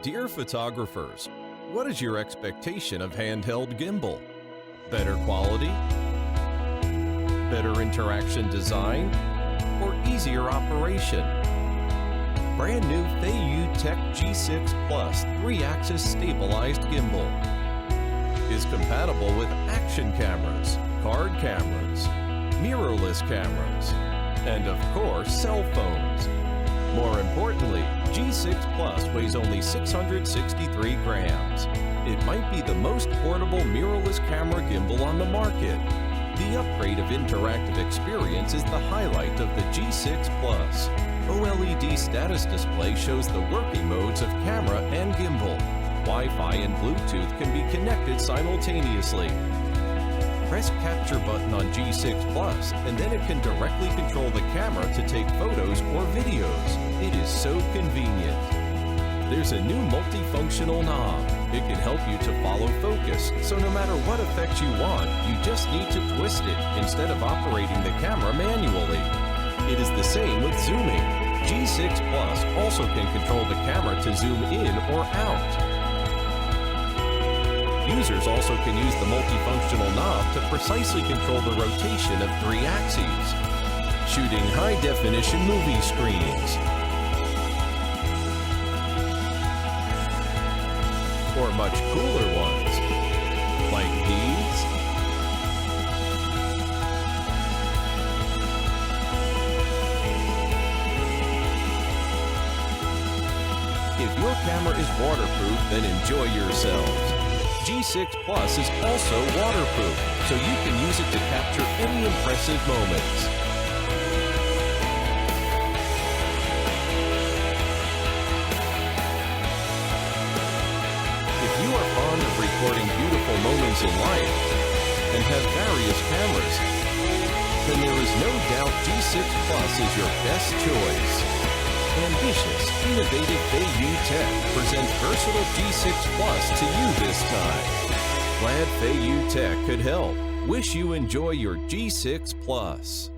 Dear photographers, what is your expectation of handheld gimbal? Better quality? Better interaction design? Or easier operation? Brand new Feiyu G6 PLUS 3-axis stabilized gimbal is compatible with action cameras, card cameras, mirrorless cameras, and of course cell phones. More importantly, G6 PLUS weighs only 663 grams. It might be the most portable mirrorless camera gimbal on the market. The upgrade of interactive experience is the highlight of the G6 PLUS. OLED status display shows the working modes of camera and gimbal. Wi-Fi and Bluetooth can be connected simultaneously. Press capture button on G6 PLUS and then it can directly control the camera to take photos or videos. It is so convenient. There's a new multifunctional knob. It can help you to follow focus, so no matter what effect you want, you just need to twist it instead of operating the camera manually. It is the same with zooming. G6 PLUS also can control the camera to zoom in or out. Users also can use the multifunctional knob to precisely control the rotation of 3 axes, shooting high-definition movie screens, or much cooler ones, like these. If your camera is waterproof, then enjoy yourselves. G6 PLUS is also waterproof, so you can use it to capture any impressive moments. If you are fond of recording beautiful moments in life and have various cameras, then there is no doubt G6 PLUS is your best choice. Ambitious, innovative Feiyu Tech presents versatile G6 PLUS to you this time. Glad Feiyu Tech could help. Wish you enjoy your G6 PLUS.